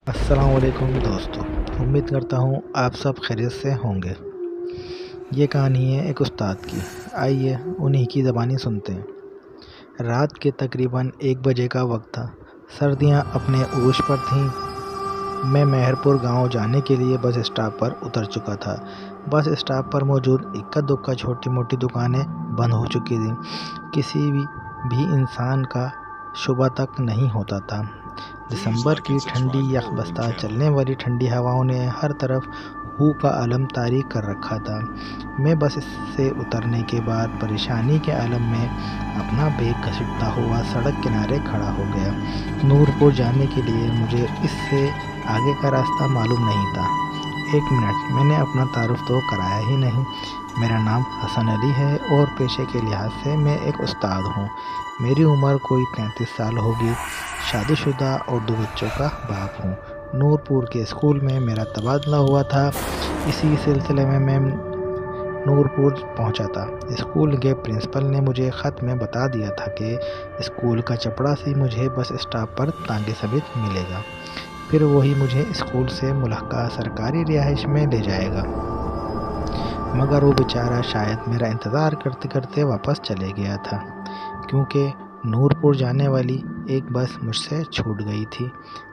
अस्सलाम वालेकुम दोस्तों, उम्मीद करता हूँ आप सब खैरियत से होंगे। ये कहानी है एक उस्ताद की। आइए उन्हीं की ज़बानी सुनते हैं। रात के तकरीबन 1 बजे का वक्त था। सर्दियाँ अपने उरूज पर थीं। मैं मेहरपुर गांव जाने के लिए बस स्टॉप पर उतर चुका था। बस स्टॉप पर मौजूद इक्का दुक्का छोटी मोटी दुकानें बंद हो चुकी थीं। किसी भी इंसान का शुबा तक नहीं होता था। दिसंबर की ठंडी यकबस्ता चलने वाली ठंडी हवाओं ने हर तरफ हू का आलम तारी कर रखा था। मैं बस से उतरने के बाद परेशानी के आलम में अपना बैग घसीटता हुआ सड़क किनारे खड़ा हो गया। नूरपुर जाने के लिए मुझे इससे आगे का रास्ता मालूम नहीं था। 1 मिनट, मैंने अपना तारुफ तो कराया ही नहीं। मेरा नाम हसन अली है और पेशे के लिहाज से मैं एक उस्ताद हूँ। मेरी उम्र कोई 33 साल होगी। शादीशुदा और 2 बच्चों का बाप हूँ। नूरपुर के स्कूल में मेरा तबादला हुआ था। इसी सिलसिले में मैं नूरपुर पहुंचा था। स्कूल के प्रिंसिपल ने मुझे ख़त में बता दिया था कि स्कूल का चपड़ासी मुझे बस स्टॉप पर तांगे समेत मिलेगा, फिर वही मुझे स्कूल से मुल्हका सरकारी रिहाइश में ले जाएगा। मगर वो बेचारा शायद मेरा इंतज़ार करते करते वापस चले गया था, क्योंकि नूरपुर जाने वाली एक बस मुझसे छूट गई थी।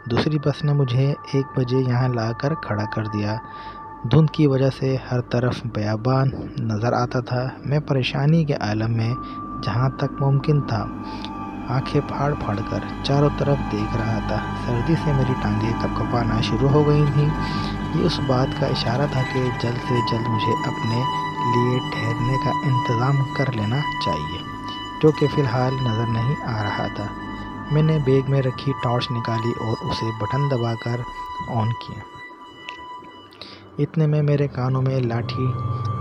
दूसरी बस ने मुझे 1 बजे यहाँ लाकर खड़ा कर दिया। धुंध की वजह से हर तरफ बयाबान नज़र आता था। मैं परेशानी के आलम में जहाँ तक मुमकिन था आंखें फाड़ फाड़ कर चारों तरफ देख रहा था। सर्दी से मेरी टांगें कपकपाना शुरू हो गई थीं। ये उस बात का इशारा था कि जल्द से जल्द मुझे अपने लिए ठहरने का इंतज़ाम कर लेना चाहिए, जो कि फ़िलहाल नज़र नहीं आ रहा था। मैंने बैग में रखी टॉर्च निकाली और उसे बटन दबाकर ऑन किया। इतने में मेरे कानों में लाठी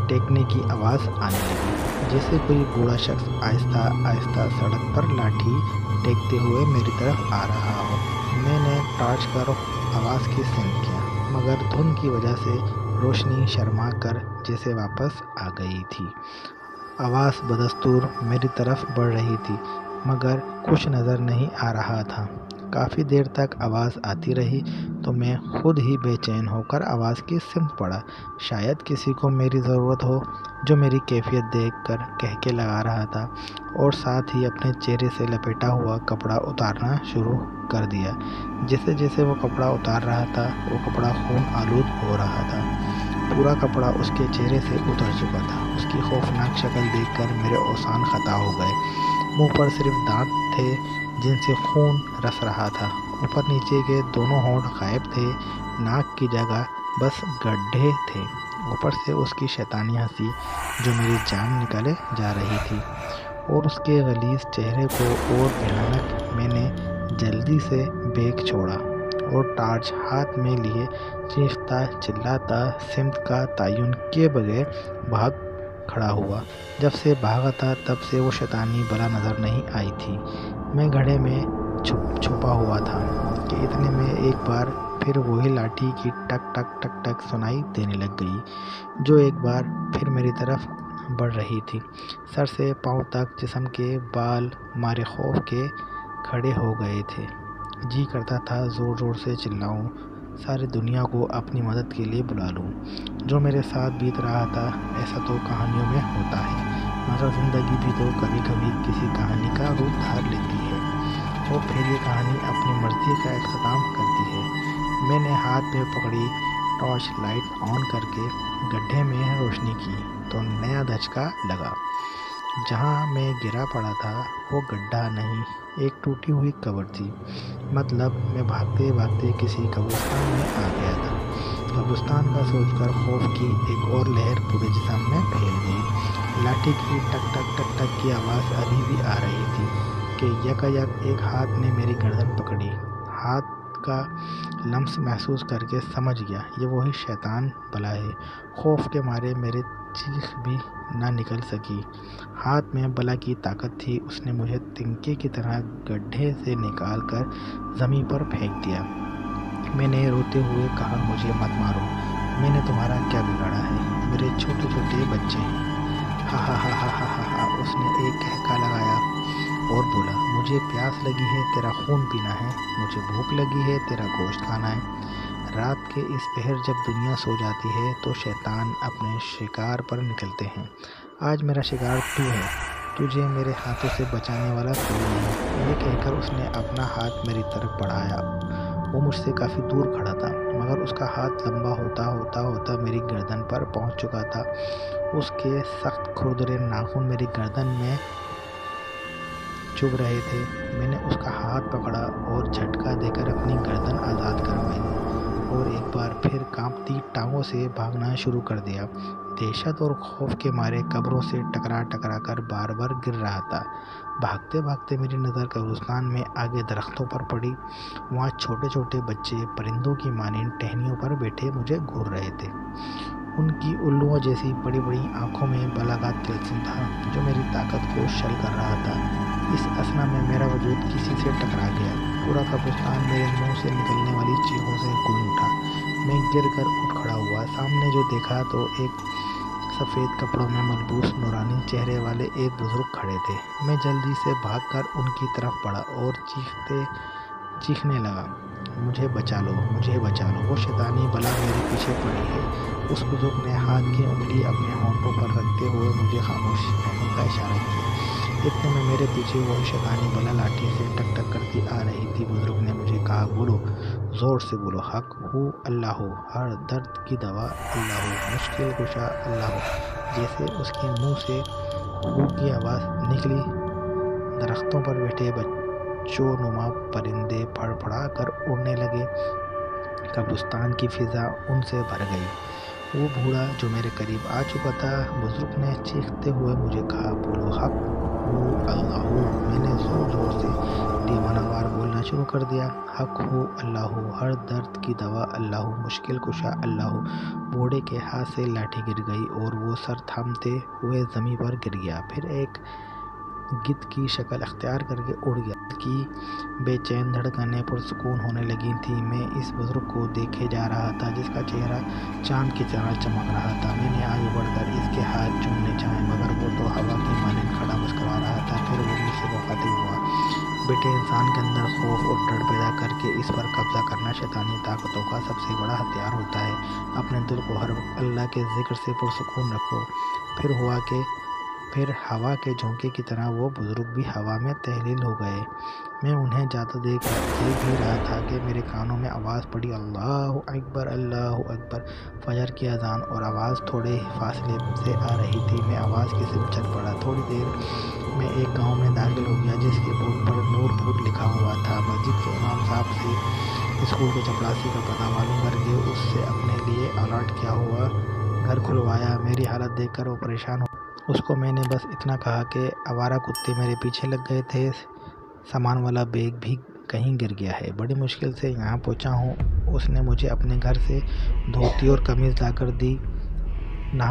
टेकने की आवाज़ आने लगी, जैसे कोई बूढ़ा शख्स आहिस्ता आहिस्ता सड़क पर लाठी टेकते हुए मेरी तरफ आ रहा हो। मैंने टॉर्च का रुख आवाज़ की सिमत किया, मगर धुंध की वजह से रोशनी शर्मा कर जैसे वापस आ गई थी। आवाज़ बदस्तूर मेरी तरफ बढ़ रही थी, मगर कुछ नज़र नहीं आ रहा था। काफ़ी देर तक आवाज़ आती रही तो मैं खुद ही बेचैन होकर आवाज़ की सिमत पड़ा। शायद किसी को मेरी ज़रूरत हो, जो मेरी कैफियत देखकर कहके लगा रहा था, और साथ ही अपने चेहरे से लपेटा हुआ कपड़ा उतारना शुरू कर दिया। जैसे जैसे वो कपड़ा उतार रहा था, वो कपड़ा खून आलूद हो रहा था। पूरा कपड़ा उसके चेहरे से उतर चुका था। उसकी खौफनाक शक्ल देखकर मेरे औसान खता हो गए। मुंह पर सिर्फ दांत थे जिनसे खून रस रहा था। ऊपर नीचे के दोनों होंठ गायब थे। नाक की जगह बस गड्ढे थे। ऊपर से उसकी शैतानी हंसी जो मेरी जान निकाले जा रही थी, और उसके गलीज चेहरे को और भयानक। मैंने जल्दी से बैग छोड़ा और टॉर्च हाथ में लिए चीखता चिल्लाता सिमत का तयन किए बगैर भाग खड़ा हुआ। जब से भागा था तब से वो शैतानी बला नज़र नहीं आई थी। मैं घड़े में छुपा हुआ था कि इतने में एक बार फिर वही लाठी की टक टक टक टक सुनाई देने लग गई, जो एक बार फिर मेरी तरफ बढ़ रही थी। सर से पांव तक जिस्म के बाल मारे खौफ के खड़े हो गए थे। जी करता था ज़ोर ज़ोर से चिल्लाऊं, सारी दुनिया को अपनी मदद के लिए बुला लूं। जो मेरे साथ बीत रहा था ऐसा तो कहानियों में होता है, मगर ज़िंदगी भी तो कभी कभी किसी कहानी का रूप धार लेती है, और फिर ये कहानी अपनी मर्ज़ी का इख्तिताम करती है। मैंने हाथ में पकड़ी टॉर्च लाइट ऑन करके गड्ढे में रोशनी की तो नया धचका लगा। जहाँ मैं गिरा पड़ा था वो गड्ढा नहीं, एक टूटी हुई कब्र थी। मतलब मैं भागते भागते किसी कब्रिस्तान में आ गया था। कब्रिस्तान का सोचकर खौफ की एक और लहर पूरे जिस्म में फैल गई। लाठी की टक टक टक टक की आवाज़ अभी भी आ रही थी कि यकायक एक हाथ ने मेरी गर्दन पकड़ी। हाथ का लम्स महसूस करके समझ गया ये वही शैतान बला है। खौफ के मारे मेरे चीख भी ना निकल सकी। हाथ में बला की ताकत थी। उसने मुझे तिनके की तरह गड्ढे से निकाल कर ज़मीन पर फेंक दिया। मैंने रोते हुए कहा, मुझे मत मारो, मैंने तुम्हारा क्या बिगाड़ा है, मेरे छोटे छोटे बच्चे हैं। हा हा हा हा हा हा, उसने एक कहका लगाया اور بولا، مجھے پیاس لگی ہے، تیرا خون پینا ہے، مجھے بھوک لگی ہے، تیرا گوشت کھانا ہے۔ رات کے اس پہر جب دنیا سو جاتی ہے تو شیطان اپنے شکار پر نکلتے ہیں۔ آج میرا شکار تو ہے، تجھے میرے ہاتھوں سے بچانے والا کوئی نہیں۔ یہ کہہ کر اس نے اپنا ہاتھ میری طرف بڑھایا۔ وہ مجھ سے کافی دور کھڑا تھا، مگر اس کا ہاتھ لمبا ہوتا میری گردن پر پہنچ چکا تھا۔ اس کے سخت کھردرے ناخن میری گردن میں چبھ رہے تھے۔ میں نے اس کا ہاتھ پکڑا اور جھٹکا دے کر اپنی گردن آزاد کروائی اور ایک بار پھر کانپتی ٹانگوں سے بھاگنا شروع کر دیا۔ دہشت اور خوف کے مارے قبروں سے ٹکرا کر بار بار گر رہا تھا۔ بھاگتے بھاگتے میری نظر قبرستان میں آگے درختوں پر پڑی۔ وہاں چھوٹے چھوٹے بچے پرندوں کی مانند ٹہنیوں پر بیٹھے مجھے گھور رہے تھے۔ ان کی الوؤں جیسی بڑی بڑی آنکھوں میں بلاغت تلسم تھا جو میری طاقت کو شل کر رہا تھا۔ اس اثنا میں میرا وجود کسی سے ٹکرا گیا۔ پورا قبرستان میرے منہ سے نکلنے والی چیخوں سے گونج اٹھا۔ میں گر کر اٹھ کھڑا ہوا۔ سامنے جو دیکھا تو ایک سفید کپڑوں میں ملبوس نورانی چہرے والے ایک بزرگ کھڑے تھے۔ میں جلدی سے بھاگ کر ان کی طرف بڑھا اور چیخنے لگا، مجھے بچا لو، مجھے بچا لو، وہ شیطانی بلا میرے پیچھے پڑی ہے۔ اس بزرگ نے ہاتھ کی انگلی اپنے ہونٹوں پر رکھتے ہوئے مجھے خاموش رہنے کا اشارہ کیا۔ اتنے میں میرے پیچھے وہی شیطانی بلا لاٹھی سے ٹک ٹک کرتی آ رہی تھی۔ بزرگ نے مجھے کہا، بولو، زور سے بولو، حق ہو اللہ ہو، ہر درد کی دوا اللہ ہو، مشکل کشا اللہ ہو۔ جیسے اس کے منہ سے ہو کی آواز نکلی، درختوں پر بیٹھے بچوں نما پرندے پھڑ پھڑا کر اڑنے لگے۔ قبرستان کی فضا ان سے بھر گئی۔ وہ بوڑھا جو میرے قریب آ چکا تھا، بزرگ نے چیختے ہوئے مجھے کہا، بولو، حق ہو اللہ ہو۔ میں نے زور زور سے دیوانہ وار بولنا شروع کر دیا، حق ہو اللہ ہو، ہر درد کی دوا اللہ ہو، مشکل کشا اللہ ہو۔ بوڑھے کے ہاتھ سے لاٹھی گر گئی اور وہ سر تھامتے ہوئے زمین پر گر گیا، پھر ایک گدھ کی شکل اختیار کر کے اڑ گیا۔ دل کی بے چین دھڑکنیں پرسکون ہونے لگی تھیں۔ میں اس بزرگ کو دیکھے جا رہا تھا جس کا چہرہ چاند کی طرح چمک رہا تھا۔ میں نے آگے بڑھ کر اس کے ہاتھ چومنے چاہے، مگر وہ تو ہوا کی مانند کھڑا مسکرا رہا تھا۔ پھر وہ مجھ سے مخاطب ہوا، بیٹے، انسان کے اندر خوف اور ڈر پیدا کر کے اس پر قبضہ کرنا شیطانی طاقتوں کا سب سے بڑا ہتھیار ہوتا ہے۔ اپنے دل کو ہر وقت اللہ کے ذکر سے پرسکون رکھو۔ پھر ہوا کے جھونکے کی طرح وہ بزرگ بھی ہوا میں تحلیل ہو گئے۔ میں انہیں جاتے دیکھ بھی رہا تھا کہ میرے کانوں میں آواز پڑی، اللہ اکبر، اللہ اکبر۔ فجر کی اذان اور آواز تھوڑے فاصلے سے آ رہی تھی۔ میں آواز کی طرف چل پڑا۔ تھوڑی دیر میں ایک گاؤں میں داخل ہو گیا جس کے بورڈ پر نور پور لکھا ہوا تھا۔ مسجد کے امام صاحب سے اسکول کے چپراسی کا پتہ معلوم کر کے اس سے اپنے لیے الاٹ کیا ہوا گھر کھلوایا۔ میری حالت دیکھ کر وہ پریشان ہو۔ اس کو میں نے بس اتنا کہا کہ آوارہ کتے میرے پیچھے لگ گئے تھے، سامان والا بیگ بھی کہیں گر گیا ہے، بڑی مشکل سے یہاں پہنچا ہوں۔ اس نے مجھے اپنے گھر سے دھوتی اور قمیض لا کر دی۔ نہا